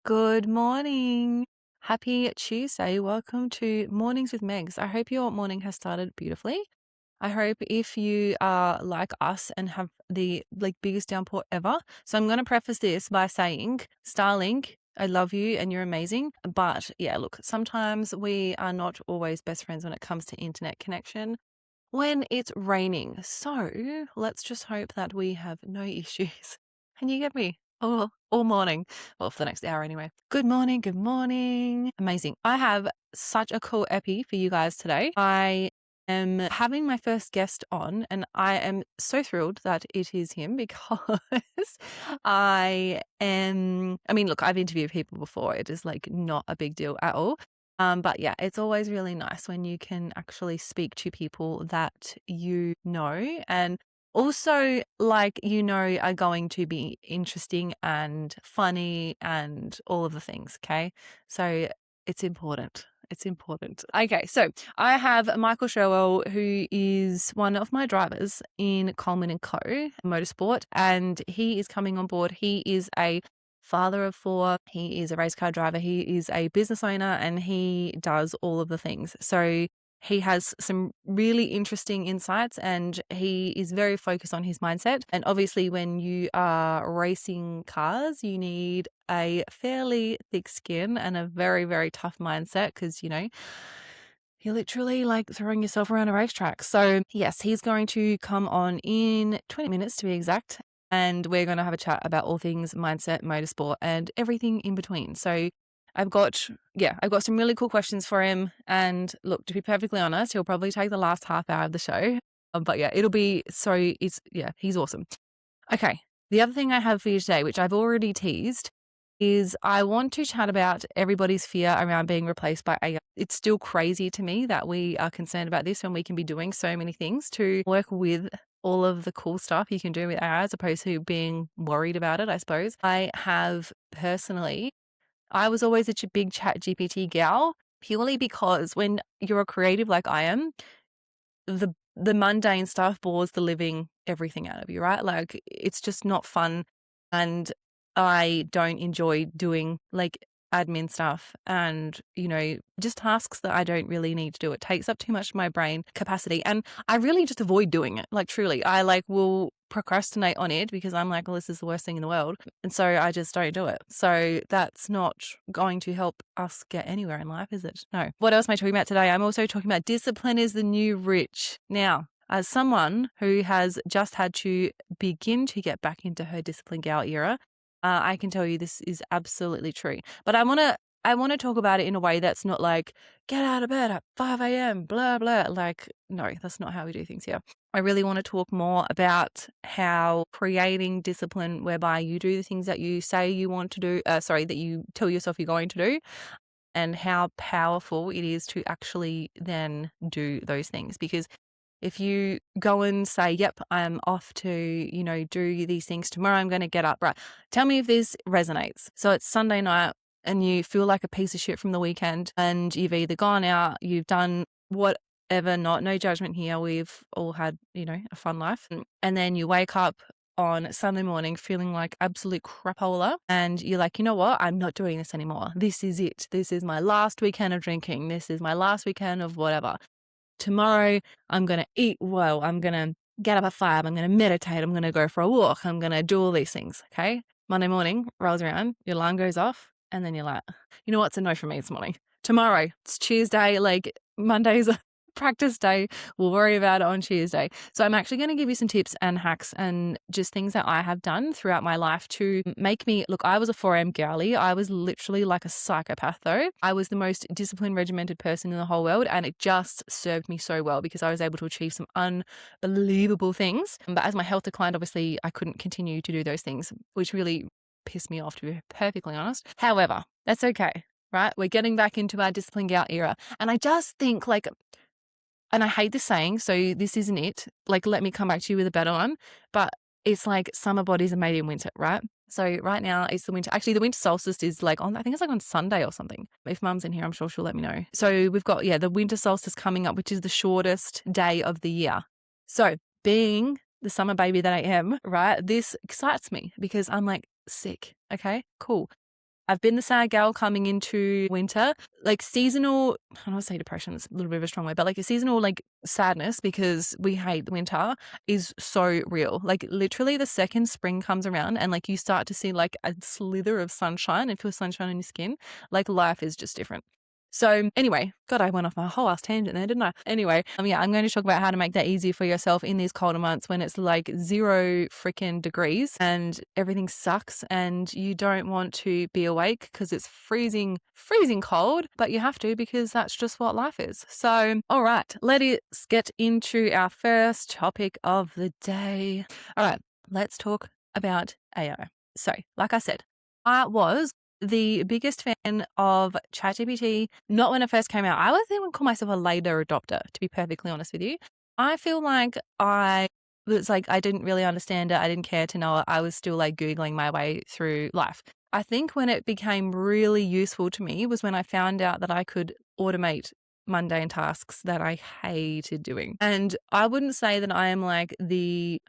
Good morning. Happy Tuesday. Welcome to Mornings with Megs. I hope your morning has started beautifully. I hope if you are like us and have the biggest downpour ever. So I'm going to preface this by saying, Starlink, I love you and you're amazing. But yeah, look, sometimes we are not always best friends when it comes to internet connection when it's raining. So let's just hope that we have no issues. Can you get me? All morning. Well, for the next hour anyway. Good morning. Good morning. Amazing. I have such a cool epi for you guys today. I am having my first guest on, and I am so thrilled that it is him because look, I've interviewed people before. It is not a big deal at all. But yeah, it's always really nice when you can actually speak to people that you know and also are going to be interesting and funny and all of the things. Okay. So it's important. It's important. Okay. So I have Michael Sherwell, who is one of my drivers in Coleman and Co. Motorsport, and he is coming on board. He is a father of four. He is a race car driver. He is a business owner and he does all of the things. So he has some really interesting insights and he is very focused on his mindset. And obviously, when you are racing cars, you need a fairly thick skin and a very, very tough mindset because, you're literally throwing yourself around a racetrack. So, yes, he's going to come on in 20 minutes to be exact. And we're going to have a chat about all things mindset, motorsport, and everything in between. So, I've got some really cool questions for him. And look, to be perfectly honest, he'll probably take the last half hour of the show. But yeah, he's awesome. Okay. The other thing I have for you today, which I've already teased, is I want to chat about everybody's fear around being replaced by AI. It's still crazy to me that we are concerned about this when we can be doing so many things to work with all of the cool stuff you can do with AI as opposed to being worried about it, I suppose. I was always such a big ChatGPT gal purely because when you're a creative like I am, the mundane stuff bores the living everything out of you, right? It's just not fun. And I don't enjoy doing admin stuff and, just tasks that I don't really need to do. It takes up too much of my brain capacity. And I really just avoid doing it. Truly, I will procrastinate on it because I'm well, this is the worst thing in the world. And so I just don't do it. So that's not going to help us get anywhere in life, is it? No. What else am I talking about today? I'm also talking about discipline is the new rich. Now, as someone who has just had to begin to get back into her discipline gal era, I can tell you this is absolutely true. But I want to talk about it in a way that's not get out of bed at 5 a.m., blah, blah. No, that's not how we do things here. I really want to talk more about how creating discipline whereby you do the things that you say you want to do, that you tell yourself you're going to do, and how powerful it is to actually then do those things. Because if you go and say, yep, I'm off to, do these things tomorrow, I'm going to get up, right? Tell me if this resonates. So it's Sunday night and you feel like a piece of shit from the weekend and you've either gone out, you've done whatever, no judgment here. We've all had, a fun life. And then you wake up on Sunday morning feeling like absolute crapola and you're like, you know what? I'm not doing this anymore. This is it. This is my last weekend of drinking. This is my last weekend of whatever. Tomorrow, I'm going to eat well. I'm going to get up at 5. I'm going to meditate. I'm going to go for a walk. I'm going to do all these things. Okay. Monday morning rolls around, your alarm goes off, and then you're like, you know what's a no for me this morning? Tomorrow, it's Tuesday, Monday's a practice day. We'll worry about it on Tuesday. So I'm actually going to give you some tips and hacks and just things that I have done throughout my life to make me look. I was a 4 a.m. girly. I was literally like a psychopath though. I was the most disciplined, regimented person in the whole world, and it just served me so well because I was able to achieve some unbelievable things. But as my health declined, obviously I couldn't continue to do those things, which really pissed me off, to be perfectly honest. However, that's okay, right? We're getting back into our discipline gout era. And I just think and I hate this saying, so this isn't it. Let me come back to you with a better one. But it's summer bodies are made in winter, right? So right now it's the winter. Actually, the winter solstice is I think it's on Sunday or something. If Mum's in here, I'm sure she'll let me know. So we've got, the winter solstice coming up, which is the shortest day of the year. So being the summer baby that I am, right, this excites me because I'm sick. Okay, cool. I've been the sad gal coming into winter, like seasonal, I don't want to say depression, it's a little bit of a strong way, but like a seasonal like sadness because we hate the winter is so real. Like literally the second spring comes around and like you start to see like a slither of sunshine and feel sunshine on your skin, like life is just different. So anyway, God, I went off my whole ass tangent there, didn't I? Anyway, yeah, I'm going to talk about how to make that easier for yourself in these colder months when it's like 0 freaking degrees and everything sucks and you don't want to be awake because it's freezing cold, but you have to because that's just what life is. So, all right, let's get into our first topic of the day. All right, let's talk about AI. So, like I said, I was the biggest fan of ChatGPT, not when it first came out. I would even call myself a later adopter, to be perfectly honest with you. I feel like I didn't really understand it. I didn't care to know it. I was still like Googling my way through life. I think when it became really useful to me was when I found out that I could automate mundane tasks that I hated doing. And I wouldn't say that I am like the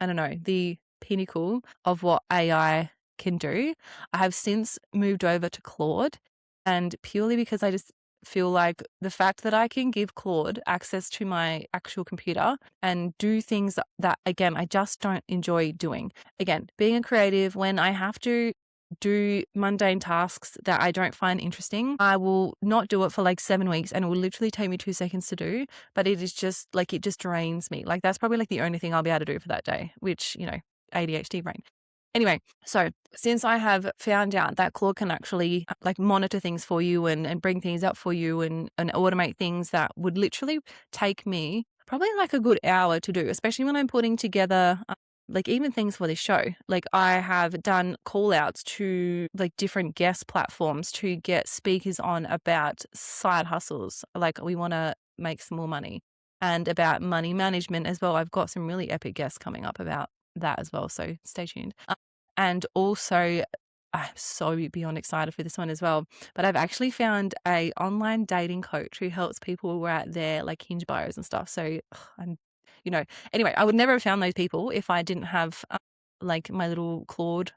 pinnacle of what AI can do. I have since moved over to Claude, and purely because I just feel like the fact that I can give Claude access to my actual computer and do things that again, I just don't enjoy doing. Again, being a creative, when I have to do mundane tasks that I don't find interesting, I will not do it for like 7 weeks and it will literally take me 2 seconds to do, but it is just like, it just drains me. Like that's probably like the only thing I'll be able to do for that day, which, ADHD brain. Anyway, so since I have found out that Claude can actually like monitor things for you and bring things up for you and automate things that would literally take me probably like a good hour to do, especially when I'm putting together like even things for this show. Like I have done call outs to like different guest platforms to get speakers on about side hustles. Like we want to make some more money and about money management as well. I've got some really epic guests coming up about that as well. So stay tuned. And also, I'm so beyond excited for this one as well. But I've actually found a online dating coach who helps people write their like Hinge bios and stuff. So anyway, I would never have found those people if I didn't have like my little Claude.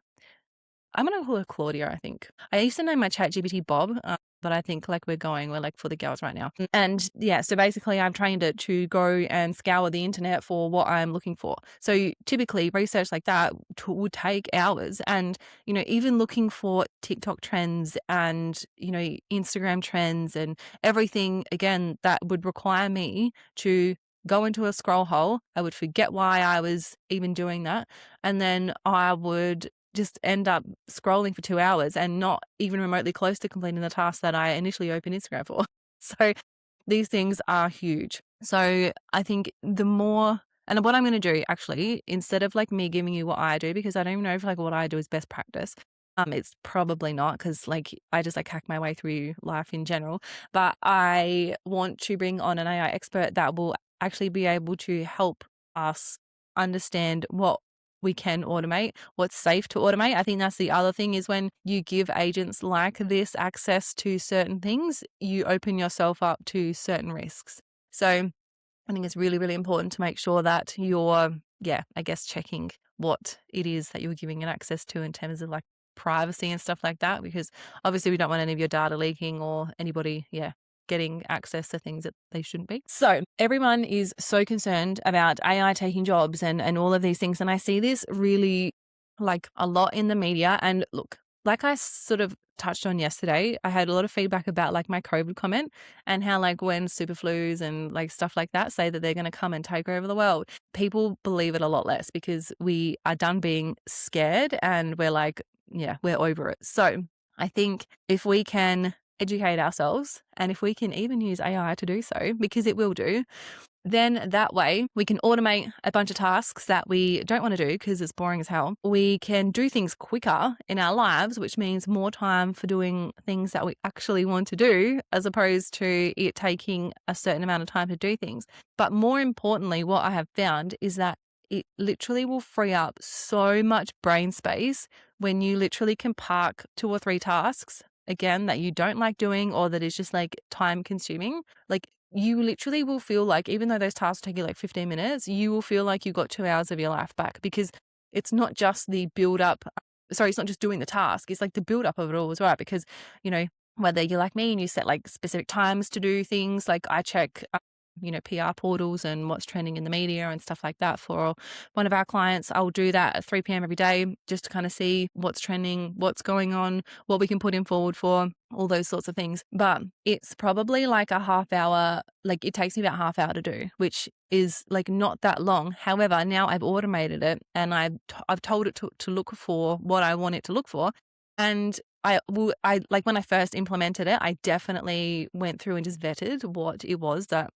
I'm going to call her Claudia, I think. I used to name my ChatGPT Bob, but I think like we're like for the girls right now. And yeah, so basically I'm trying to go and scour the internet for what I'm looking for. So typically research like that would take hours. And, even looking for TikTok trends and, Instagram trends and everything, again, that would require me to go into a scroll hole. I would forget why I was even doing that. And then I would just end up scrolling for 2 hours and not even remotely close to completing the task that I initially opened Instagram for. So these things are huge. So I think the more, and what I'm going to do actually, instead of like me giving you what I do, because I don't even know if like what I do is best practice. It's probably not because like I just like hack my way through life in general, but I want to bring on an AI expert that will actually be able to help us understand what we can automate, what's safe to automate. I think that's the other thing is when you give agents like this access to certain things, you open yourself up to certain risks. So I think it's really, really important to make sure that you're, checking what it is that you're giving it access to in terms of like privacy and stuff like that, because obviously we don't want any of your data leaking or anybody, getting access to things that they shouldn't be. So everyone is so concerned about AI taking jobs and all of these things. And I see this really like a lot in the media. And look, like I sort of touched on yesterday, I had a lot of feedback about like my COVID comment and how like when super flus and like stuff like that say that they're going to come and take over the world, people believe it a lot less because we are done being scared and we're like, we're over it. So I think if we can educate ourselves and if we can even use AI to do so, because it will do, then that way we can automate a bunch of tasks that we don't want to do because it's boring as hell. We can do things quicker in our lives, which means more time for doing things that we actually want to do, as opposed to it taking a certain amount of time to do things. But more importantly, what I have found is that it literally will free up so much brain space when you literally can park 2 or 3 tasks, again, that you don't like doing or that is just like time consuming. Like you literally will feel like, even though those tasks take you like 15 minutes, you will feel like you got 2 hours of your life back because it's not just the build up it's not just doing the task, it's like the build up of it all as well. Because, you know, whether you're like me and you set like specific times to do things, like I check, you know, PR portals and what's trending in the media and stuff like that for one of our clients. I'll do that at 3 p.m. every day just to kind of see what's trending, what's going on, what we can put in forward for, all those sorts of things. But it's probably like a half hour, like it takes me about half hour to do, which is like not that long. However, now I've automated it and I've told it to look for what I want it to look for. And I like when I first implemented it, I definitely went through and just vetted what it was that,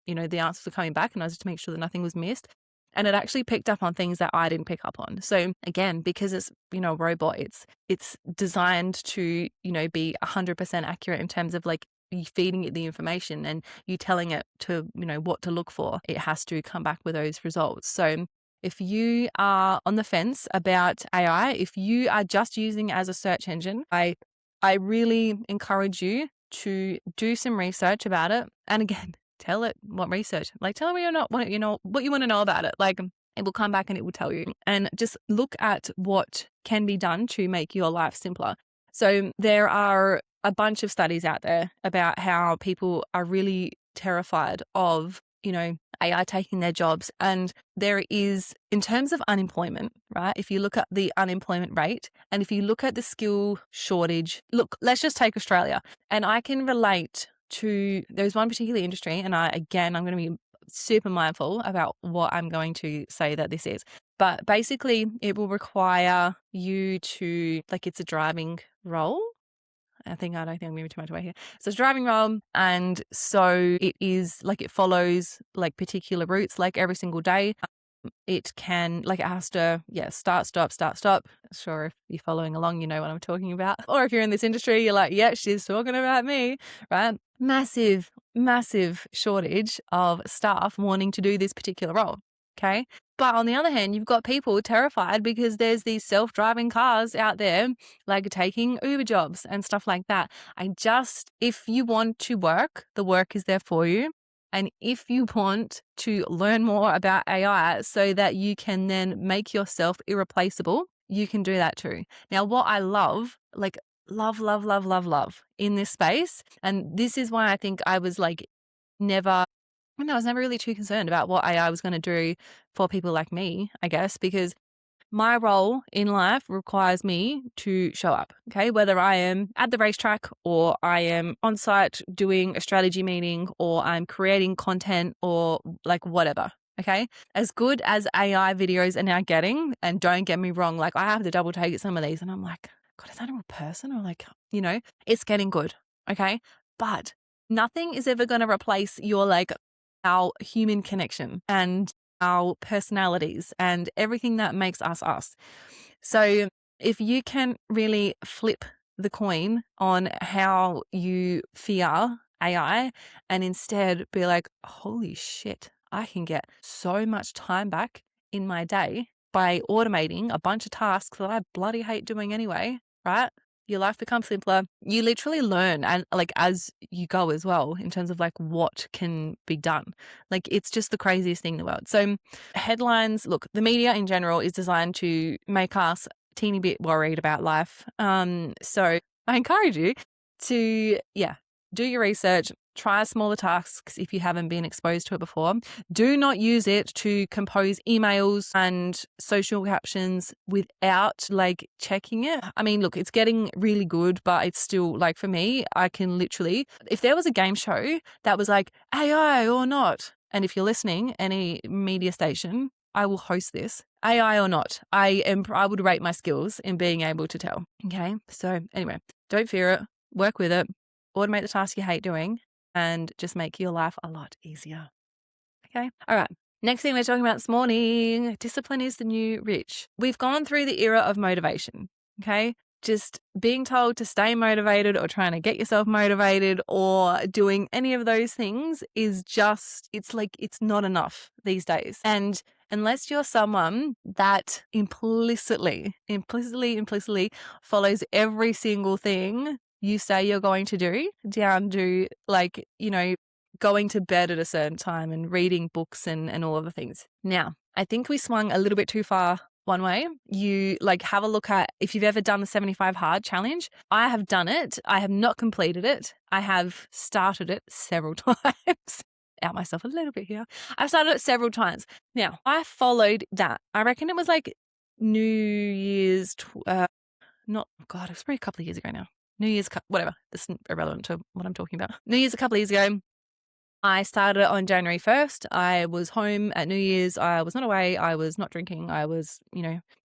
you know, the answers were coming back, and I was just to make sure that nothing was missed. And it actually picked up on things that I didn't pick up on. So again, because it's, you know, a robot, it's designed to, you know, be 100% accurate in terms of like you feeding it the information and you telling it to, you know, what to look for. It has to come back with those results. So if you are on the fence about AI, if you are just using it as a search engine, I really encourage you to do some research about it. And again, tell it what research, like tell me what you want to know about it. Like it will come back and it will tell you, and just look at what can be done to make your life simpler. So there are a bunch of studies out there about how people are really terrified of, you know, AI taking their jobs. And there is, in terms of unemployment, right? If you look at the unemployment rate and if you look at the skill shortage, look, let's just take Australia. And I can relate to, there's one particular industry, and I'm going to be super mindful about what I'm going to say that this is. But basically, it will require you to, like, it's a driving role. I don't think I'm moving too much away here. So it's driving role. And so it is like, it follows like particular routes, like every single day. It can, like, it has to, start, stop. Sure, if you're following along, you know what I'm talking about. Or if you're in this industry, you're like, yeah, she's talking about me, right? Massive shortage of staff wanting to do this particular role. Okay. But on the other hand, you've got people terrified because there's these self-driving cars out there, like taking Uber jobs and stuff like that. If you want to work, the work is there for you. And if you want to learn more about AI so that you can then make yourself irreplaceable, you can do that too. Now, what I love, like love in this space, and this is why I think I was like I was never really too concerned about what AI was going to do for people like me, I guess, because my role in life requires me to show up, okay? Whether I am at the racetrack or I am on site doing a strategy meeting or I'm creating content or like whatever, okay? As good as AI videos are now getting, and don't get me wrong, like I have to double take some of these and I'm like, God, is that a real person? Or like, you know, it's getting good, okay? But nothing is ever going to replace our human connection and our personalities and everything that makes us us. So if you can really flip the coin on how you fear AI and instead be like, holy shit, I can get so much time back in my day by automating a bunch of tasks that I bloody hate doing anyway, right? Your life becomes simpler. You literally learn, and like as you go as well, in terms of like what can be done. Like it's just the craziest thing in the world. So headlines, look, the media in general is designed to make us a teeny bit worried about life. So I encourage you to, do your research, try smaller tasks if you haven't been exposed to it before. Do not use it to compose emails and social captions without like checking it. I mean, look, it's getting really good, but it's still like, for me, I can literally, if there was a game show that was like AI or not, and if you're listening, any media station, I will host this. AI or not, I would rate my skills in being able to tell. Okay. So anyway, don't fear it. Work with it. Automate the tasks you hate doing and just make your life a lot easier. Okay. All right. Next thing we're talking about this morning, discipline is the new rich. We've gone through the era of motivation. Okay. Just being told to stay motivated or trying to get yourself motivated or doing any of those things is just, it's not enough these days. And unless you're someone that implicitly follows every single thing you say you're going to do, down to like, you know, going to bed at a certain time and reading books and all of the things. Now, I think we swung a little bit too far one way. You like have a look at if you've ever done the 75 hard challenge. I have done it. I have not completed it. I have started it several times. Out myself a little bit here. I've started it several times. Now, I followed that. I reckon it was like New Year's, not, God, it was probably a couple of years ago now. New Year's, whatever. This is irrelevant to what I'm talking about. New Year's a couple of years ago. I started it on January 1st. I was home at New Year's. I was not away. I was not drinking. I was,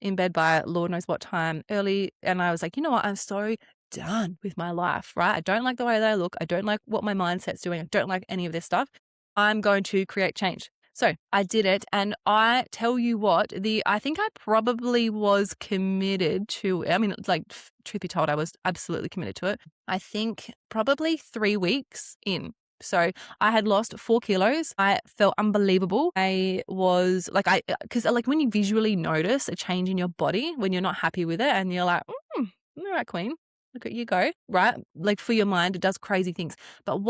in bed by Lord knows what time early. And I was like, you know what? I'm so done with my life, right? I don't like the way that I look. I don't like what my mindset's doing. I don't like any of this stuff. I'm going to create change. So I did it. And I tell you what, I think I probably was committed to, like, truth be told, I was absolutely committed to it. I think probably 3 weeks in. So I had lost 4 kilos. I felt unbelievable. I was like, because like when you visually notice a change in your body when you're not happy with it and you're like, all right, queen, look at you go, right? Like for your mind, it does crazy things. But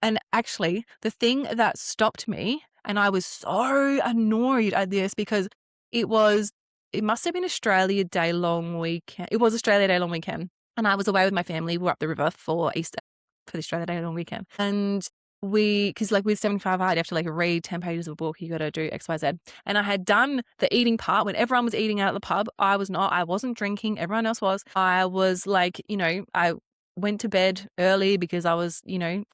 and actually the thing that stopped me, and I was so annoyed at this because it must have been Australia Day long weekend. It was Australia Day long weekend. And I was away with my family. We were up the river for Easter, for the Australia Day long weekend. And because like with 75 hard, you have to like read 10 pages of a book. You got to do X, Y, Z. And I had done the eating part when everyone was eating out at the pub. I was not. I wasn't drinking. Everyone else was. I was like, I went to bed early because I was,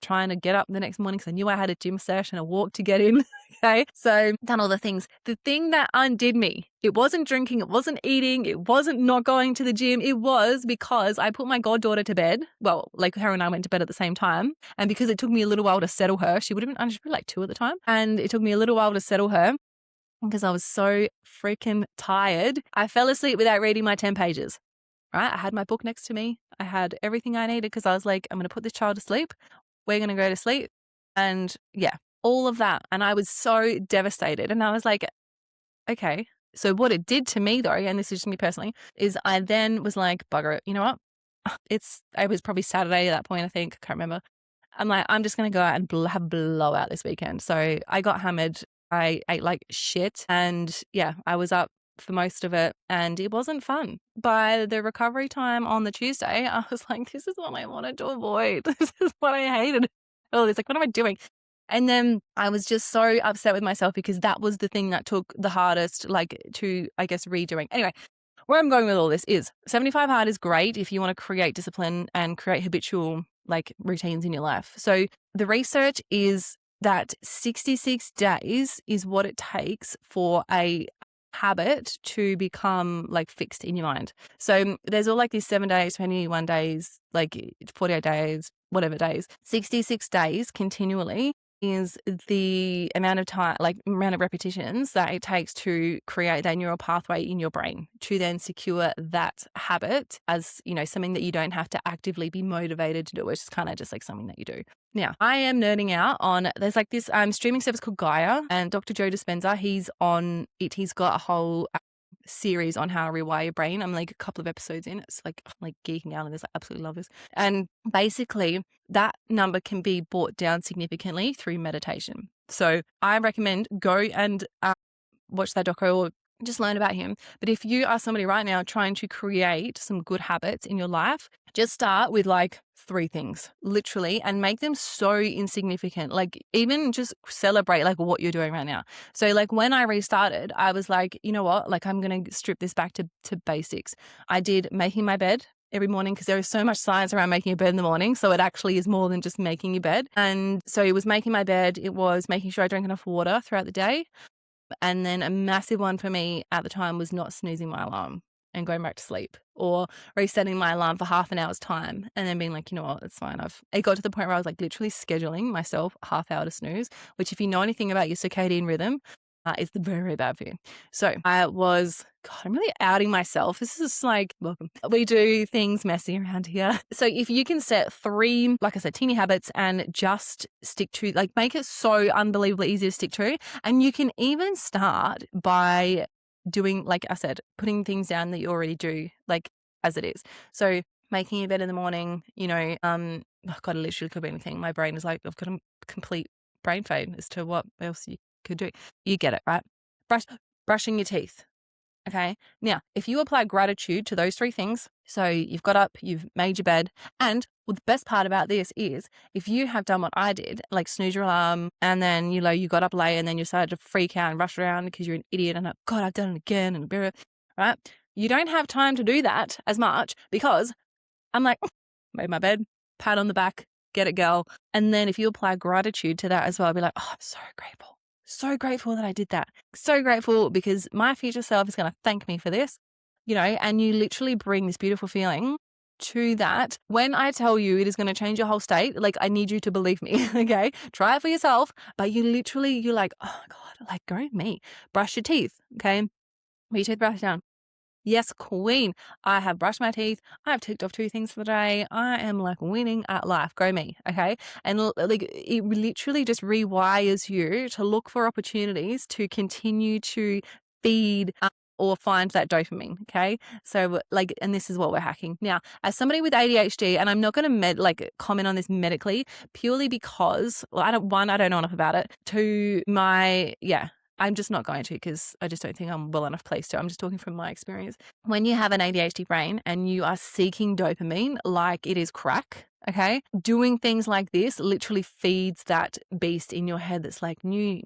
trying to get up the next morning because I knew I had a gym session, a walk to get in. Okay. So done all the things. The thing that undid me, it wasn't drinking, it wasn't eating, it wasn't not going to the gym. It was because I put my goddaughter to bed. Well, like her and I went to bed at the same time. And because it took me a little while to settle her, she would have been, she was like 2 at the time. And it took me a little while to settle her because I was so freaking tired. I fell asleep without reading my 10 pages. Right? I had my book next to me. I had everything I needed because I was like, I'm going to put this child to sleep. We're going to go to sleep. And yeah, all of that. And I was so devastated. And I was like, okay. So what it did to me though, and this is just me personally, is I then was like, bugger it. You know what? It was probably Saturday at that point, I think. I can't remember. I'm like, I'm just going to go out and have a blowout this weekend. So I got hammered. I ate like shit. And yeah, I was up for most of it and it wasn't fun. By the recovery time on the Tuesday, I was like, this is what I wanted to avoid. This is what I hated. Oh, it's like, what am I doing? And then I was just so upset with myself because that was the thing that took the hardest, like to, I guess, redoing. Anyway, where I'm going with all this is 75 hard is great if you want to create discipline and create habitual like routines in your life. So the research is that 66 days is what it takes for a habit to become like fixed in your mind. So there's all like these 7 days, 21 days, like 48 days, whatever days, 66 days continually is the amount of time, like amount of repetitions that it takes to create that neural pathway in your brain to then secure that habit as, something that you don't have to actively be motivated to do. It's just kind of just like something that you do. Now, I am nerding out on, there's like this streaming service called Gaia and Dr. Joe Dispenza, he's on it. He's got a whole series on how to rewire your brain. I'm like a couple of episodes in. It's like I'm like geeking out on this. I absolutely love this. And basically that number can be brought down significantly through meditation. So I recommend go and watch that doco or just learn about him. But if you are somebody right now trying to create some good habits in your life, just start with like 3 things, literally, and make them so insignificant. Like even just celebrate like what you're doing right now. So like when I restarted, I was like, you know what? Like I'm going to strip this back to basics. I did making my bed every morning because there is so much science around making a bed in the morning. So it actually is more than just making your bed. And so it was making my bed. It was making sure I drank enough water throughout the day. And then a massive one for me at the time was not snoozing my alarm and going back to sleep or resetting my alarm for half an hour's time and then being like, you know what, it's fine. It got to the point where I was like literally scheduling myself a half hour to snooze, which if you know anything about your circadian rhythm, is very, very bad for you. So I'm really outing myself. This is like, welcome. We do things messy around here. So if you can set 3, like I said, teeny habits and just stick to, like make it so unbelievably easy to stick to. And you can even start by doing, like I said, putting things down that you already do, like as it is. So making your bed in the morning, oh God, it literally could be anything. My brain is like, I've got a complete brain fade as to what else you could do. You get it, right? Brushing your teeth. Okay. Now, if you apply gratitude to those 3 things, so you've got up, you've made your bed, and well, the best part about this is if you have done what I did, like snooze your alarm, and then, you got up late and then you started to freak out and rush around because you're an idiot and, God, I've done it again and blah, blah, right? You don't have time to do that as much because I'm like, made my bed, pat on the back, get it, girl. And then if you apply gratitude to that as well, I'll be like, oh, I'm so grateful. So grateful that I did that. So grateful because my future self is going to thank me for this, and you literally bring this beautiful feeling to that. When I tell you it is going to change your whole state, like I need you to believe me, okay? Try it for yourself, but you're like, oh my God, like go me. Brush your teeth, okay? Put your toothbrush down. Yes, queen. I have brushed my teeth. I have ticked off 2 things for the day. I am like winning at life. Go me. Okay. And like it literally just rewires you to look for opportunities to continue to feed or find that dopamine. Okay. So and this is what we're hacking. Now, as somebody with ADHD, and I'm not going to comment on this medically purely because I don't know enough about it. I'm just not going to because I just don't think I'm well enough placed to. I'm just talking from my experience. When you have an ADHD brain and you are seeking dopamine like it is crack, okay, doing things like this literally feeds that beast in your head that's like, I need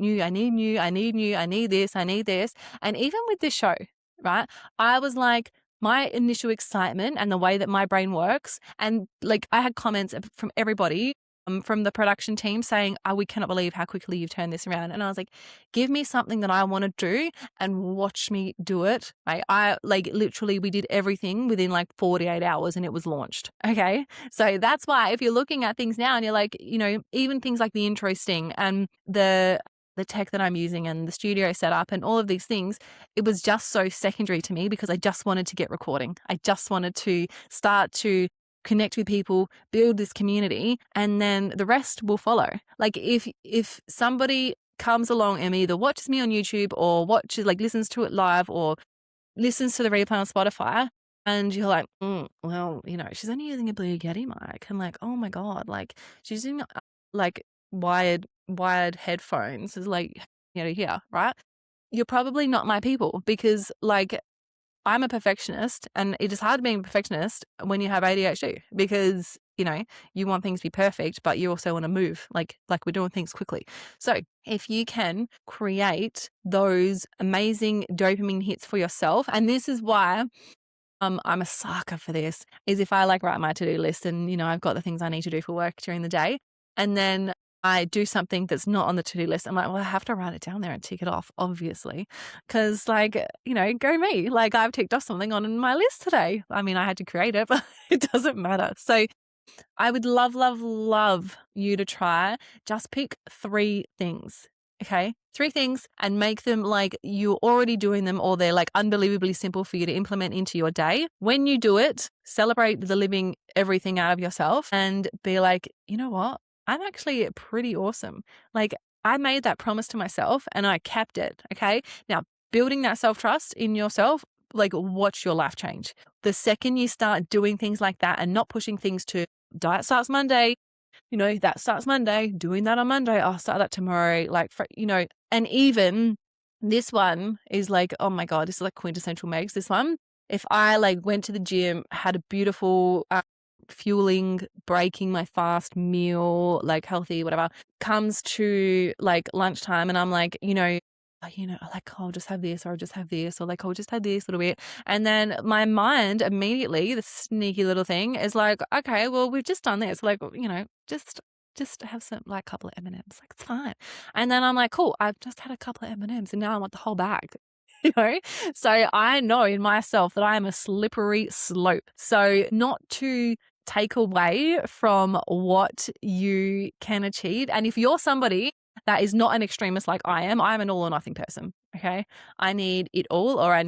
this, I need this. And even with this show, right, I was like, my initial excitement and the way that my brain works, and like I had comments from everybody from the production team saying, we cannot believe how quickly you've turned this around. And I was like, give me something that I want to do and watch me do it. I literally, we did everything within 48 hours and it was launched. Okay. So that's why if you're looking at things now and you're like, even things like the intro sting and the tech that I'm using and the studio setup and all of these things, it was just so secondary to me because I just wanted to get recording. I just wanted to start to connect with people, build this community, and then the rest will follow. Like if somebody comes along and either watches me on YouTube or listens to it live or listens to the replay on Spotify, and you're like, well, she's only using a Blue Yeti mic, and oh my God, she's using wired headphones is here, right? You're probably not my people because I'm a perfectionist, and it is hard being a perfectionist when you have ADHD because, you want things to be perfect, but you also want to move like we're doing things quickly. So if you can create those amazing dopamine hits for yourself, and this is why I'm a sucker for this, is if I write my to-do list and, I've got the things I need to do for work during the day, and then I do something that's not on the to-do list. I'm like, well, I have to write it down there and tick it off, obviously. Because go me. I've ticked off something on my list today. I mean, I had to create it, but it doesn't matter. So I would love, love, love you to try. Just pick 3 things. Okay. 3 things and make them you're already doing them, or they're unbelievably simple for you to implement into your day. When you do it, celebrate the living everything out of yourself and be like, you know what? I'm actually pretty awesome. I made that promise to myself and I kept it. Okay. Now, building that self-trust in yourself, watch your life change. The second you start doing things like that and not pushing things to diet starts Monday, that starts Monday, doing that on Monday, I'll start that tomorrow. And even this one is oh my God, this is quintessential Megs. This one, if I went to the gym, had a beautiful, fueling, breaking my fast meal, healthy, whatever, comes to lunchtime and I'm I'll just have this, or I'll just have this, or I'll just have this little bit. And then my mind immediately, the sneaky little thing is okay, well, we've just done this. Just have some, couple of M&Ms. It's fine. And then I'm cool, I've just had a couple of M&Ms and now I want the whole bag. So I know in myself that I am a slippery slope. So not to take away from what you can achieve. And if you're somebody that is not an extremist like I'm an all or nothing person. Okay. I need it all, or I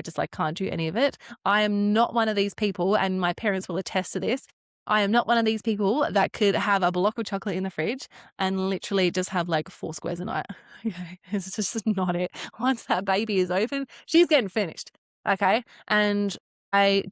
just can't do any of it. I am not one of these people, and my parents will attest to this. I am not one of these people that could have a block of chocolate in the fridge and literally just have 4 squares a night. Okay. It's just not it. Once that baby is open, she's getting finished. Okay. And I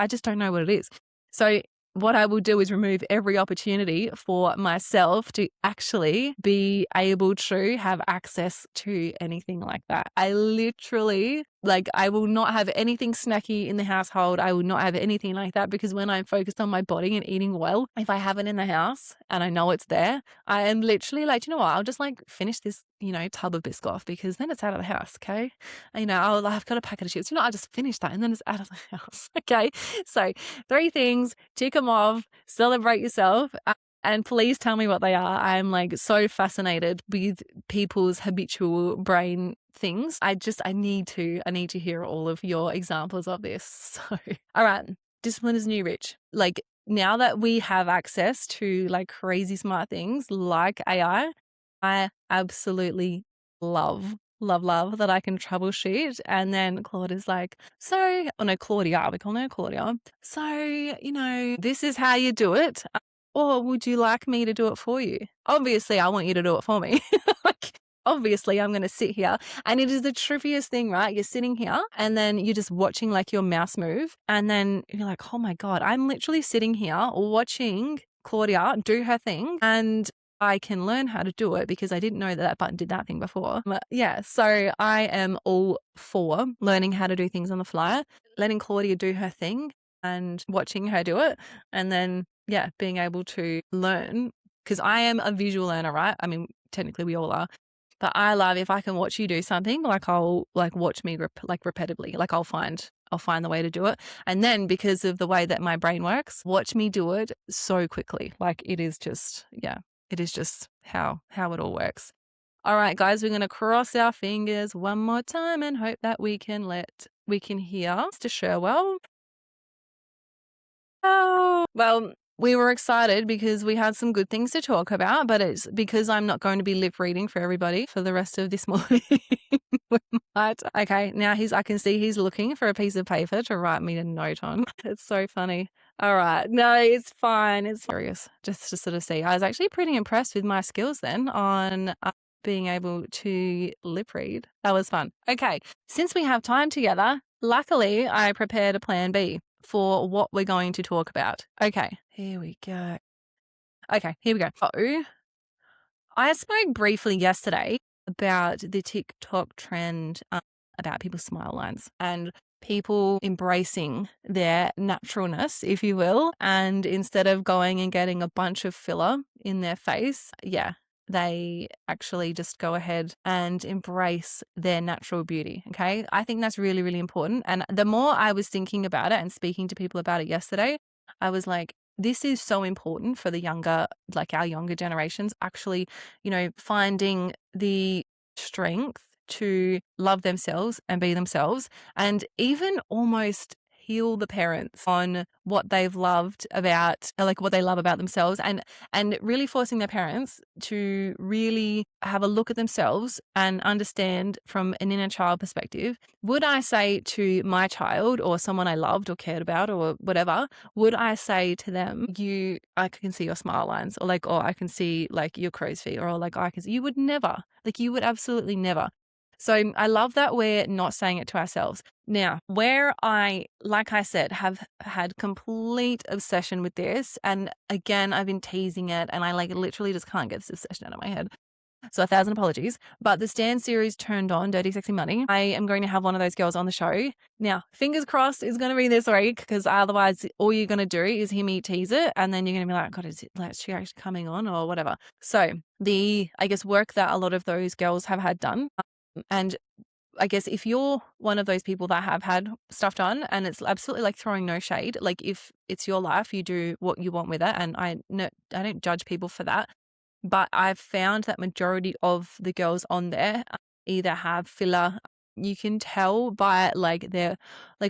just don't know what it is. So what I will do is remove every opportunity for myself to actually be able to have access to anything like that. I literally, like, I will not have anything snacky in the household. I will not have anything like that, because when I'm focused on my body and eating well, if I have it in the house and I know it's there, I am literally like, you know what, I'll just like finish this, tub of Biscoff, because then it's out of the house. Okay. I've got a packet of chips. I just finished that and then it's out of the house. Okay. So 3 things, tick them off, celebrate yourself. And please tell me what they are. I'm like so fascinated with people's habitual brain things. I need to hear all of your examples of this. So, all right. Discipline is new rich. Like, now that we have access to like crazy smart things like AI, I absolutely love that I can troubleshoot. And then Claude is like, Claudia, we call her Claudia. So, this is how you do it. Or would you like me to do it for you? Obviously, I want you to do it for me. Like, obviously, I'm going to sit here. And it is the trippiest thing, right? You're sitting here and then you're just watching like your mouse move. And then you're like, oh my God, I'm literally sitting here watching Claudia do her thing. And I can learn how to do it because I didn't know that button did that thing before. But yeah, so I am all for learning how to do things on the fly, letting Claudia do her thing and watching her do it. And then, yeah, being able to learn, because I am a visual learner, right? I mean, technically we all are. But I love if I can watch you do something, like I'll like watch me repetitively, like I'll find the way to do it. And then because of the way that my brain works, watch me do it so quickly. Like it is just how it all works. All right, guys, we're going to cross our fingers one more time and hope that we can hear Mr. Sherwell. Oh, well, we were excited because we had some good things to talk about, but it's because I'm not going to be lip reading for everybody for the rest of this morning. Okay, now I can see he's looking for a piece of paper to write me a note on. It's so funny. All right. No, it's fine. It's serious. Just to sort of see. I was actually pretty impressed with my skills then on being able to lip read. That was fun. Okay. Since we have time together, luckily I prepared a plan B for what we're going to talk about. Okay. Here we go. So I spoke briefly yesterday about the TikTok trend about people's smile lines and people embracing their naturalness, if you will. And instead of going and getting a bunch of filler in their face, they actually just go ahead and embrace their natural beauty. Okay. I think that's really, really important. And the more I was thinking about it and speaking to people about it yesterday, I was like, this is so important for our younger generations, actually, finding the strength to love themselves and be themselves, and even almost heal the parents on what they've loved about, like what they love about themselves, and really forcing their parents to really have a look at themselves and understand from an inner child perspective. Would I say to my child or someone I loved or cared about or whatever, would I say to them, I can see your smile lines, or like, oh, I can see like your crow's feet, or like, I can see, you would never, like you would absolutely never. So I love that we're not saying it to ourselves. Now, where like I said, have had complete obsession with this, and again, I've been teasing it, and I like literally just can't get this obsession out of my head. So 1,000 apologies. But the Stan series turned on, Dirty Sexy Money. I am going to have one of those girls on the show. Now, fingers crossed it's going to be this week, because otherwise all you're going to do is hear me tease it, and then you're going to be like, God, is she actually coming on or whatever? So the, I guess, work that a lot of those girls have had done, and I guess if you're one of those people that have had stuff done, and it's absolutely like throwing no shade, like if it's your life, you do what you want with it. And I don't judge people for that. But I've found that majority of the girls on there either have filler. You can tell by like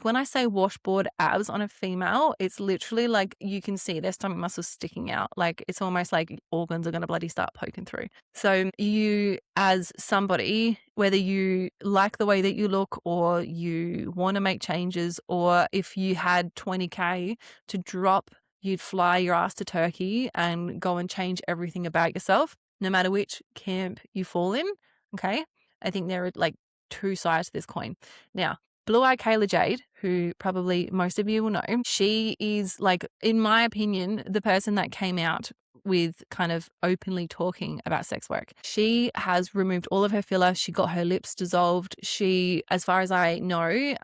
when I say washboard abs on a female, it's literally like you can see their stomach muscles sticking out. Like it's almost like organs are going to bloody start poking through. So you, as somebody, whether you like the way that you look or you want to make changes, or if you had 20K to drop, you'd fly your ass to Turkey and go and change everything about yourself, no matter which camp you fall in. Okay. I think there are like two sides to this coin. Now, Blue Eye Kayla Jade, who probably most of you will know. She is, like, in my opinion, the person that came out with kind of openly talking about sex work. She has removed all of her filler. She got her lips dissolved. She, as far as I know,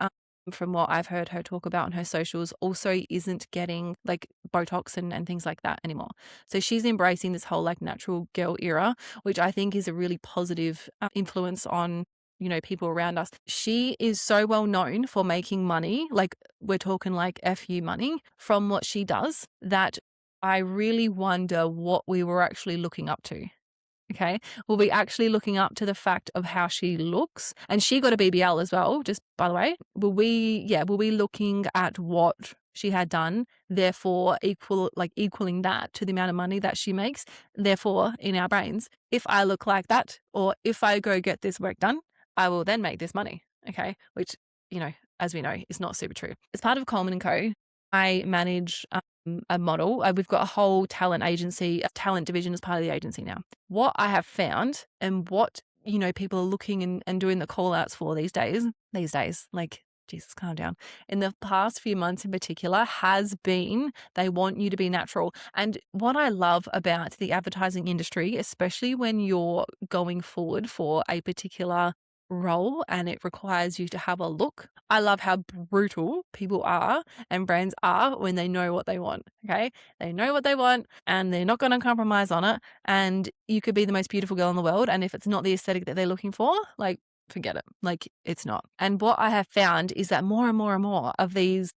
from what I've heard her talk about on her socials, also isn't getting like Botox and things like that anymore. So she's embracing this whole like natural girl era, which I think is a really positive influence on, you know, people around us. She is so well known for making money, like we're talking like FU money from what she does, that I really wonder what we were actually looking up to. Okay. We'll be actually looking up to the fact of how she looks. And she got a BBL as well, just by the way. Will we looking at what she had done, therefore equaling that to the amount of money that she makes. Therefore, in our brains, if I look like that, or if I go get this work done, I will then make this money. Okay. Which, you know, as we know, is not super true. As part of Coleman & Co., I manage a model. We've got a whole talent agency, a talent division as part of the agency now. What I have found and what, you know, people are looking and doing the call outs for these days, like, Jesus, calm down. In the past few months in particular has been, they want you to be natural. And what I love about the advertising industry, especially when you're going forward for a particular role and it requires you to have a look, I love how brutal people are and brands are when they know what they want. Okay. They know what they want and they're not going to compromise on it. And you could be the most beautiful girl in the world. And if it's not the aesthetic that they're looking for, like, forget it. Like, it's not. And what I have found is that more and more and more of these,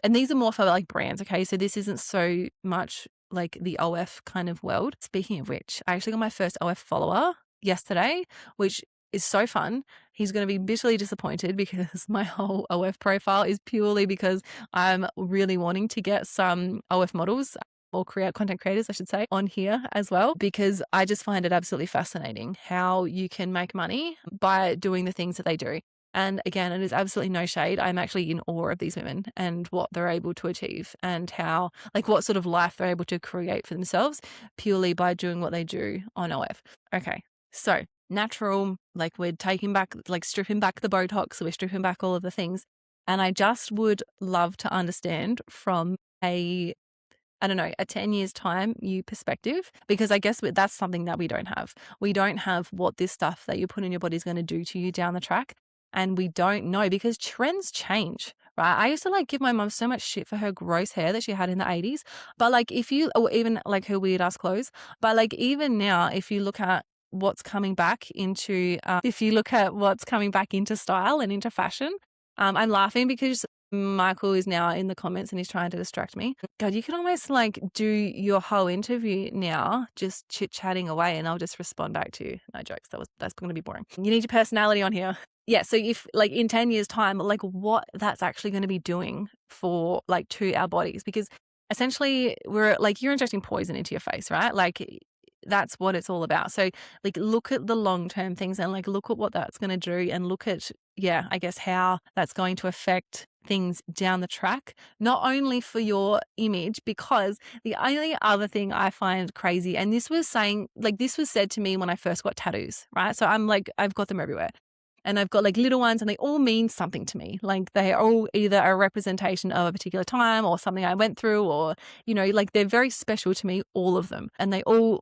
and these are more for like brands. Okay. So this isn't so much like the OF kind of world. Speaking of which, I actually got my first OF follower yesterday, which is so fun. He's going to be bitterly disappointed because my whole OF profile is purely because I'm really wanting to get some OF models or content creators, I should say, on here as well, because I just find it absolutely fascinating how you can make money by doing the things that they do. And again, it is absolutely no shade. I'm actually in awe of these women and what they're able to achieve and how, like, what sort of life they're able to create for themselves purely by doing what they do on OF. Okay. So natural, like we're taking back, like stripping back the Botox, so we're stripping back all of the things. And I just would love to understand from a 10 years time perspective, because I guess that's something that we don't have. We don't have what this stuff that you put in your body is going to do to you down the track. And we don't know because trends change, right? I used to like give my mom so much shit for her gross hair that she had in the 80s. But like or even like her weird ass clothes. But like even now, if you look at what's coming back into, style and into fashion, I'm laughing because Michael is now in the comments and he's trying to distract me. God, you can almost like do your whole interview now, just chit-chatting away and I'll just respond back to you. No jokes. That's going to be boring. You need your personality on here. Yeah. So if like in 10 years time, like what that's actually going to be doing for like to our bodies, because essentially we're like, you're injecting poison into your face, right? Like that's what it's all about. So like look at the long-term things and like look at what that's going to do and look at, I guess how that's going to affect things down the track, not only for your image, because the only other thing I find crazy, and this was said to me when I first got tattoos, right? So I'm like, I've got them everywhere. And I've got like little ones and they all mean something to me. Like they are all either a representation of a particular time or something I went through, or, you know, like they're very special to me, all of them. And they all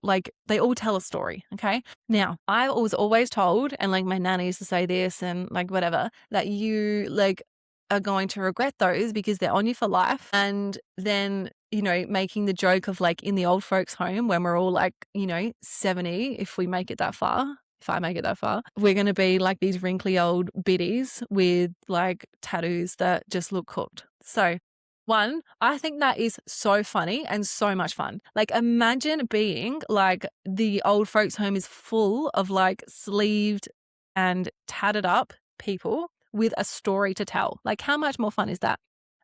tell a story. Okay. Now I was always told, and like my nanny used to say this and like whatever, that you like are going to regret those because they're on you for life. And then, you know, making the joke of like in the old folks home when we're all like, you know, 70, if we make it that far. If I make it that far, we're going to be like these wrinkly old biddies with like tattoos that just look cooked. So one, I think that is so funny and so much fun. Like imagine being like the old folks home is full of like sleeved and tatted up people with a story to tell. Like how much more fun is that?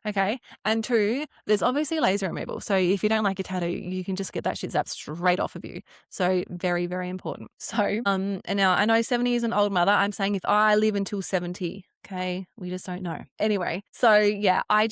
Okay. And two, there's obviously laser removal. So if you don't like a tattoo, you can just get that shit zapped straight off of you. So very, very important. So, and now I know 70 is an old mother. I'm saying if I live until 70, okay, we just don't know. Anyway, so yeah, I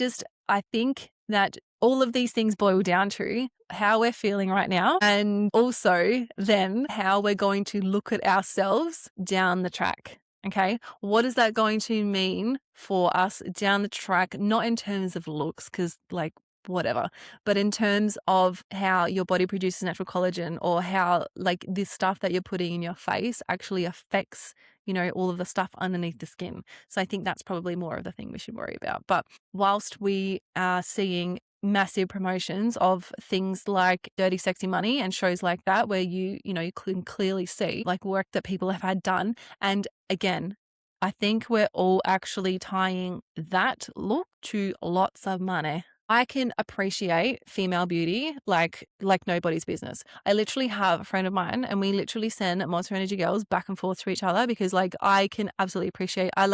think that all of these things boil down to how we're feeling right now and also then how we're going to look at ourselves down the track. Okay. What is that going to mean for us down the track? Not in terms of looks, because like whatever, but in terms of how your body produces natural collagen, or how like this stuff that you're putting in your face actually affects, all of the stuff underneath the skin. So I think that's probably more of the thing we should worry about. But whilst we are seeing massive promotions of things like Dirty Sexy Money and shows like that, where you can clearly see like work that people have had done. And again, I think we're all actually tying that look to lots of money. I can appreciate female beauty like nobody's business. I literally have a friend of mine, and we literally send Monster Energy girls back and forth to each other, because like I can absolutely appreciate, I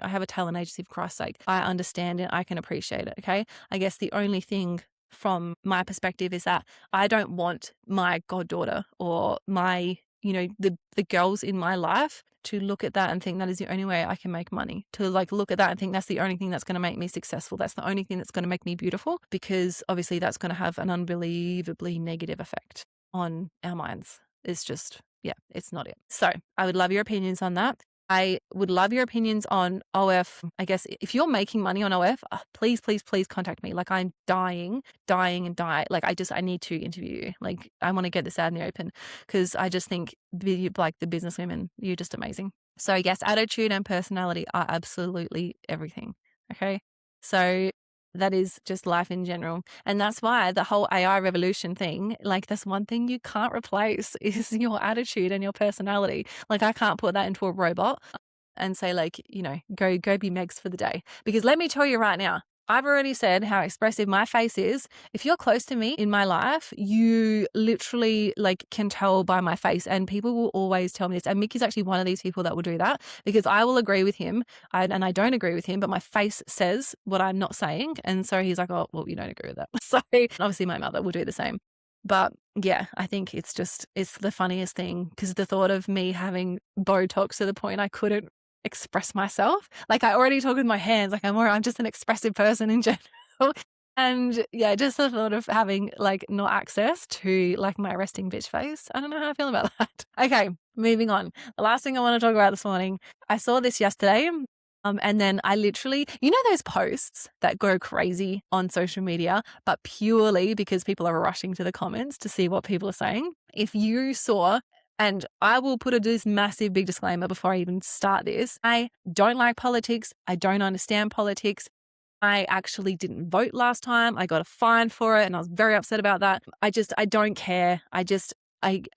have a talent agency, for Christ's sake. I understand it. I can appreciate it. Okay. I guess the only thing from my perspective is that I don't want my goddaughter or my, the girls in my life to look at that and think that is the only way I can make money, to like look at that and think that's the only thing that's going to make me successful. That's the only thing that's going to make me beautiful, because obviously that's going to have an unbelievably negative effect on our minds. It's just, yeah, it's not it. So I would love your opinions on that. I would love your opinions on OF. I guess if you're making money on OF, please, please, please contact me. Like I'm dying. Like I need to interview you. Like I want to get this out in the open, because I just think like the business women, you're just amazing. So yes, attitude and personality are absolutely everything. Okay. So that is just life in general. And that's why the whole AI revolution thing, like that's one thing you can't replace is your attitude and your personality. Like I can't put that into a robot and say like, go be Megs for the day. Because let me tell you right now, I've already said how expressive my face is. If you're close to me in my life, you literally like can tell by my face, and people will always tell me this. And Mickey's actually one of these people that will do that, because I will agree with him and I don't agree with him, but my face says what I'm not saying. And so he's like, oh, well, you don't agree with that. So obviously my mother will do the same. But yeah, I think it's the funniest thing, because the thought of me having Botox to the point I couldn't express myself. Like I already talk with my hands. Like I'm just an expressive person in general. And yeah, just the thought of having like no access to like my resting bitch face. I don't know how I feel about that. Okay, moving on. The last thing I want to talk about this morning, I saw this yesterday. And then I literally, those posts that go crazy on social media, but purely because people are rushing to the comments to see what people are saying. If you saw, and I will put this massive big disclaimer before I even start this, I don't like politics. I don't understand politics. I actually didn't vote last time. I got a fine for it, and I was very upset about that. I don't care. I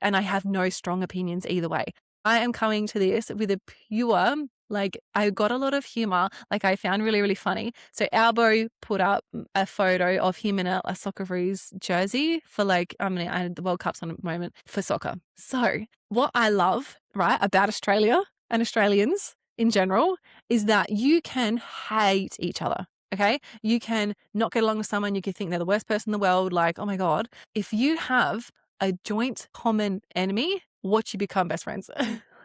have no strong opinions either way. I am coming to this with a pure, like I got a lot of humor, like I found really, really funny. So Albo put up a photo of him in a Socceroos jersey for like, the World Cup's on at the moment for soccer. So what I love, right, about Australia and Australians in general is that you can hate each other. Okay. You can not get along with someone. You can think they're the worst person in the world. Like, oh my God, if you have a joint common enemy, watch you become best friends.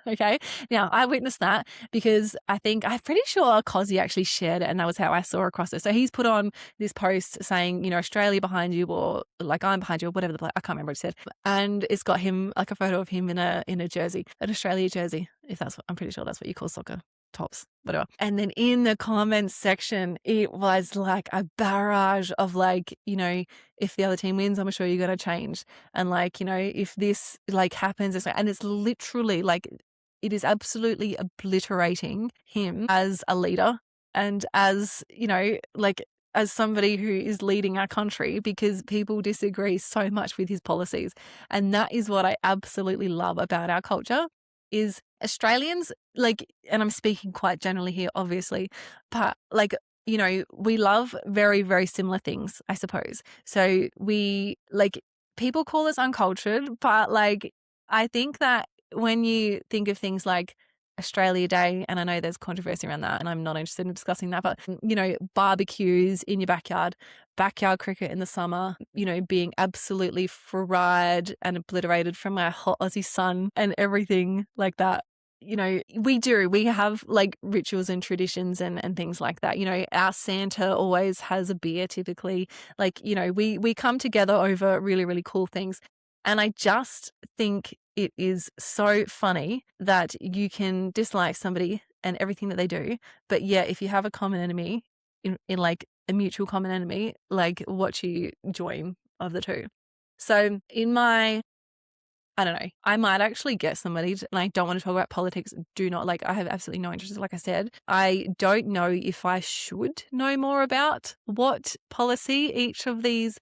Okay. Now I witnessed that because I'm pretty sure Cosy actually shared it, and that was how I saw across it. So he's put on this post saying, Australia behind you, or like I'm behind you, or whatever I can't remember what he said. And it's got him like a photo of him in a jersey, an Australia jersey. I'm pretty sure that's what you call soccer tops, whatever. And then in the comments section, it was like a barrage of like, if the other team wins, I'm sure you're going to change. And like, if this like happens, and it's literally like, it is absolutely obliterating him as a leader and as, like as somebody who is leading our country, because people disagree so much with his policies. And that is what I absolutely love about our culture is Australians, like, and I'm speaking quite generally here, obviously, but like, we love very, very similar things, I suppose. So we like, people call us uncultured, but like, I think that when you think of things like Australia Day, and I know there's controversy around that, and I'm not interested in discussing that, but, barbecues in your backyard cricket in the summer, being absolutely fried and obliterated from our hot Aussie sun and everything like that. We have like rituals and traditions and things like that. Our Santa always has a beer typically. Like, we come together over really, really cool things. And I just think it is so funny that you can dislike somebody and everything that they do, but yeah, if you have a common enemy in like a mutual common enemy, like what you join of the two. So I don't know, I might actually get somebody to, and I don't want to talk about politics. Do not, like, I have absolutely no interest. Like I said, I don't know if I should know more about what policy each of these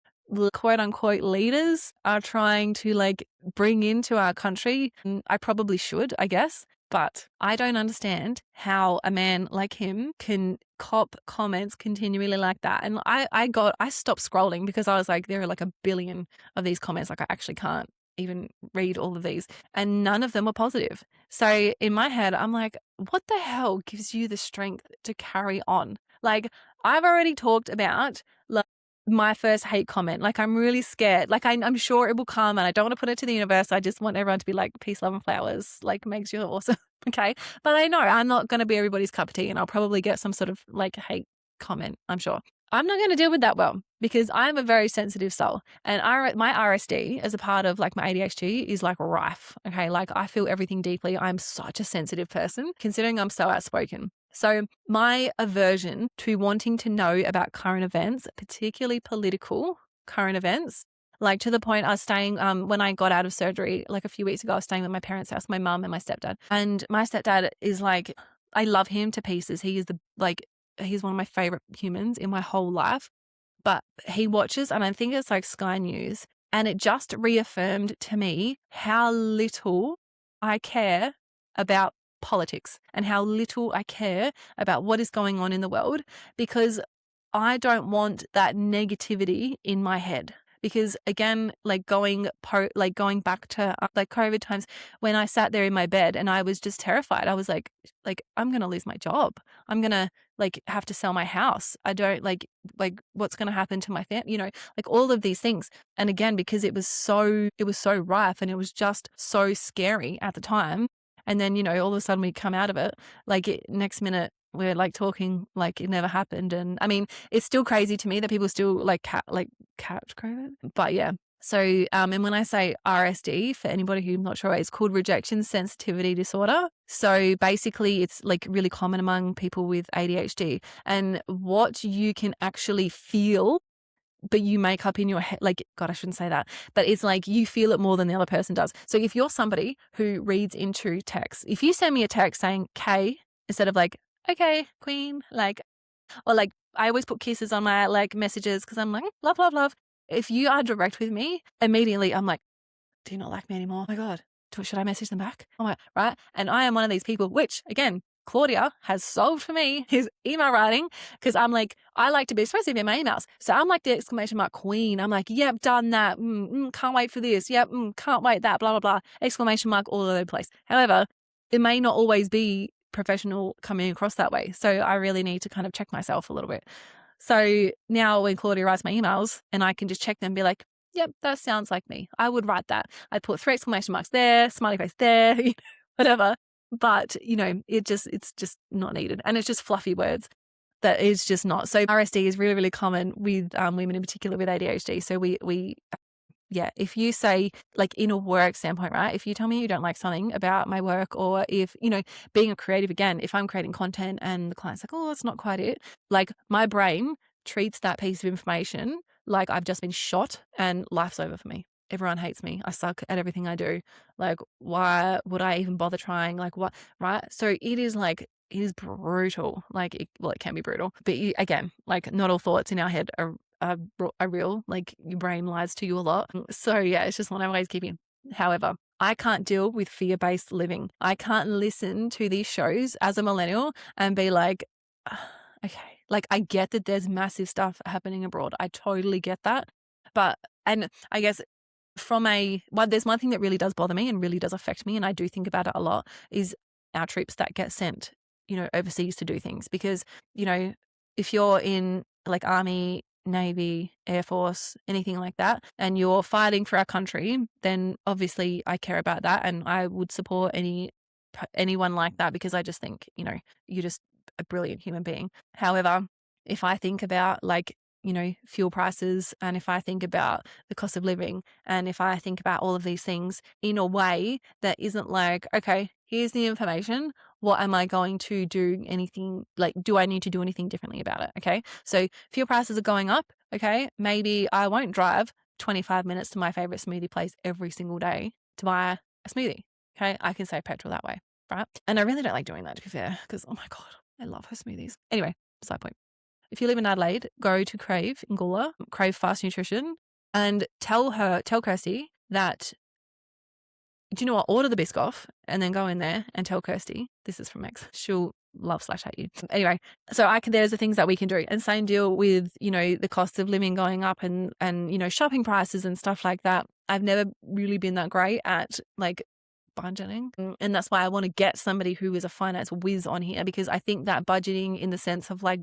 quote unquote leaders are trying to like bring into our country. I probably should, I guess. But I don't understand how a man like him can cop comments continually like that. And I stopped scrolling because I was like, there are like a billion of these comments. Like I actually can't even read all of these, and none of them were positive. So in my head, I'm like, what the hell gives you the strength to carry on? Like, I've already talked about like my first hate comment. Like, I'm really scared. Like, I'm sure it will come, and I don't want to put it to the universe. I just want everyone to be like, peace, love, and flowers. Like, Megs, you're awesome. Okay. But I know I'm not going to be everybody's cup of tea, and I'll probably get some sort of like hate comment, I'm sure. I'm not going to deal with that well because I'm a very sensitive soul, and my RSD as a part of like my ADHD is like rife. Okay. Like I feel everything deeply. I'm such a sensitive person considering I'm so outspoken. So my aversion to wanting to know about current events, particularly political current events, like to the point I was staying, when I got out of surgery, like a few weeks ago, I was staying with my parents' house, my mum and my stepdad. And my stepdad is like, I love him to pieces. He is he's one of my favorite humans in my whole life, but he watches, and I think it's like Sky News, and it just reaffirmed to me how little I care about politics and how little I care about what is going on in the world, because I don't want that negativity in my head. Because again, like going back to like COVID times when I sat there in my bed and I was just terrified. I was like I'm going to lose my job. I'm going to like have to sell my house. I don't like what's going to happen to my family, like all of these things. And again, because it was so rife and it was just so scary at the time. And then, all of a sudden we come out of it, next minute we're like talking like it never happened. And I mean, it's still crazy to me that people still like catch COVID. But yeah. So, and when I say RSD, for anybody who's not sure, it's called rejection sensitivity disorder. So basically it's like really common among people with ADHD, and what you can actually feel, but you make up in your head, like, God, I shouldn't say that, but it's like you feel it more than the other person does. So if you're somebody who reads into text, if you send me a text saying K instead of like, okay, queen, like, or like, I always put kisses on my like messages because I'm like, love, love, love. If you are direct with me, immediately I'm like, do you not like me anymore? Oh my God, should I message them back? Oh my, right. And I am one of these people, which again, Claudia has solved for me his email writing, because I'm like, I like to be expressive in my emails. So I'm like the exclamation mark queen. I'm like, yep, done that. Can't wait for this. Yep, can't wait that, blah, blah, blah. Exclamation mark all over the place. However, it may not always be professional coming across that way. So I really need to kind of check myself a little bit. So now when Claudia writes my emails and I can just check them and be like, yep, that sounds like me. I would write that. I'd put 3 exclamation marks there, smiley face there, whatever. But, it's just not needed. And it's just fluffy words that is just not. So RSD is really, really common with women in particular with ADHD. So yeah, if you say like in a work standpoint, right? If you tell me you don't like something about my work, or if, being a creative again, if I'm creating content and the client's like, oh, that's not quite it. Like my brain treats that piece of information like I've just been shot and life's over for me. Everyone hates me. I suck at everything I do. Like, why would I even bother trying? Like what, right? So it is brutal. Like, it can be brutal, but again, like not all thoughts in our head are real. Like your brain lies to you a lot. So yeah, it's just one of ways keeping. However, I can't deal with fear-based living. I can't listen to these shows as a millennial and be like, okay, like I get that there's massive stuff happening abroad. I totally get that. But, and I guess there's one thing that really does bother me and really does affect me, and I do think about it a lot, is our troops that get sent, overseas to do things. Because, if you're in like army, Navy, Air Force, anything like that, and you're fighting for our country, then obviously I care about that and I would support anyone like that, because I just think, you're just a brilliant human being. However, if I think about like fuel prices, and if I think about the cost of living, and if I think about all of these things in a way that isn't like, okay, here's the information, what am I going to do anything, like, do I need to do anything differently about it? Okay. So fuel prices are going up. Okay. Maybe I won't drive 25 minutes to my favorite smoothie place every single day to buy a smoothie. Okay. I can save petrol that way. Right. And I really don't like doing that, to be fair, because, oh my God, I love her smoothies. Anyway, side point. If you live in Adelaide, go to Crave in Gawler, Crave Fast Nutrition, and tell Kirsty that, do you know what? Order the Biscoff and then go in there and tell Kirsty, this is from Megs. She'll love / hate you. Anyway, so there's the things that we can do. And same deal with, the cost of living going up and, shopping prices and stuff like that. I've never really been that great at like budgeting. And that's why I want to get somebody who is a finance whiz on here, because I think that budgeting, in the sense of like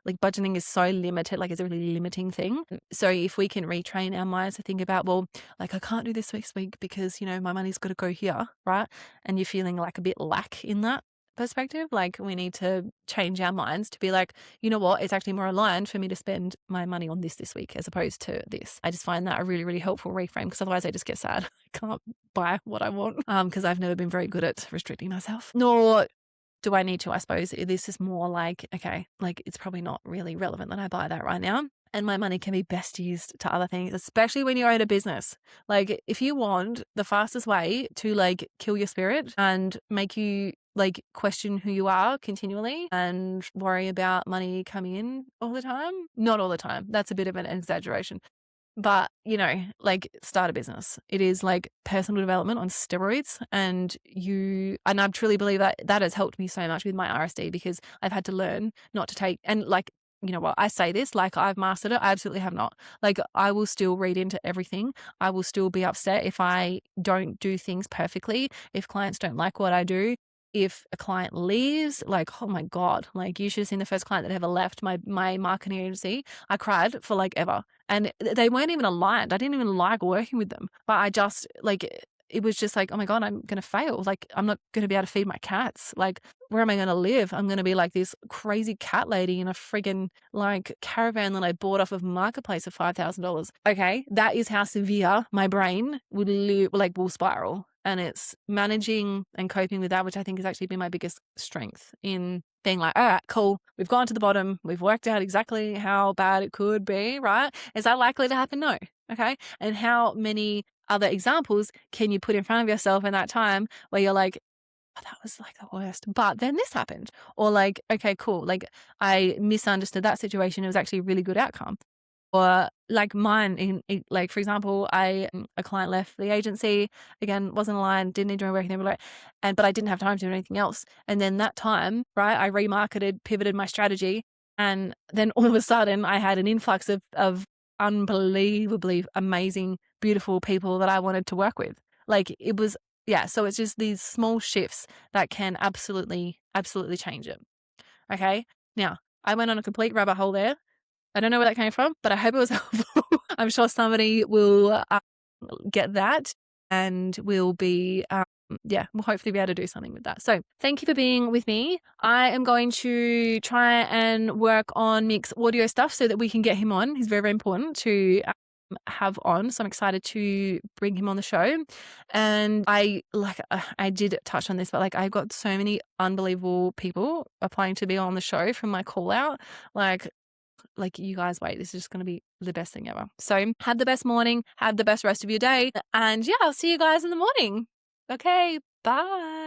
budgeting is so limited, like it's a really limiting thing. So if we can retrain our minds to think about, well, like I can't do this next week because, my money's got to go here, right? And you're feeling like a bit lack in that perspective, like we need to change our minds to be like, you know what, it's actually more aligned for me to spend my money on this week as opposed to this. I just find that a really, really helpful reframe, because otherwise I just get sad. I can't buy what I want because I've never been very good at restricting myself, nor do I need to. I suppose this is more like, okay, like it's probably not really relevant that I buy that right now. And my money can be best used to other things, especially when you own a business. Like if you want the fastest way to like kill your spirit and make you like question who you are continually and worry about money coming in all the time, not all the time. That's a bit of an exaggeration. But, like start a business. It is like personal development on steroids. And I truly believe that has helped me so much with my RSD, because I've had to learn not to take, and like, I say this like I've mastered it. I absolutely have not. Like I will still read into everything. I will still be upset if I don't do things perfectly, if clients don't like what I do. If a client leaves, like, oh my God, like you should have seen the first client that ever left my marketing agency. I cried for like ever. And they weren't even aligned. I didn't even like working with them. But I just like, it was just like, oh my God, I'm going to fail. Like, I'm not going to be able to feed my cats. Like, where am I going to live? I'm going to be like this crazy cat lady in a friggin' like caravan that I bought off of Marketplace for $5,000. Okay. That is how severe my brain will spiral. And it's managing and coping with that, which I think has actually been my biggest strength in being like, all right, cool. We've gone to the bottom. We've worked out exactly how bad it could be, right? Is that likely to happen? No. Okay. And how many other examples can you put in front of yourself in that time where you're like, oh, that was like the worst, but then this happened? Or like, okay, cool. Like I misunderstood that situation. It was actually a really good outcome. Or like mine, like for example, a client left the agency, again, wasn't aligned, didn't enjoy working there, but I didn't have time to do anything else. And then that time, right, I remarketed, pivoted my strategy, and then all of a sudden I had an influx of unbelievably amazing, beautiful people that I wanted to work with. Like it was, yeah. So it's just these small shifts that can absolutely, absolutely change it. Okay. Now I went on a complete rabbit hole there. I don't know where that came from, but I hope it was helpful. I'm sure somebody will get that and will be, we'll hopefully be able to do something with that. So thank you for being with me. I am going to try and work on Nick's audio stuff so that we can get him on. He's very, very important to have on. So I'm excited to bring him on the show. And I did touch on this, but like I've got so many unbelievable people applying to be on the show from my call out. Like you guys wait, this is just going to be the best thing ever. So have the best morning, have the best rest of your day. And yeah, I'll see you guys in the morning. Okay, bye.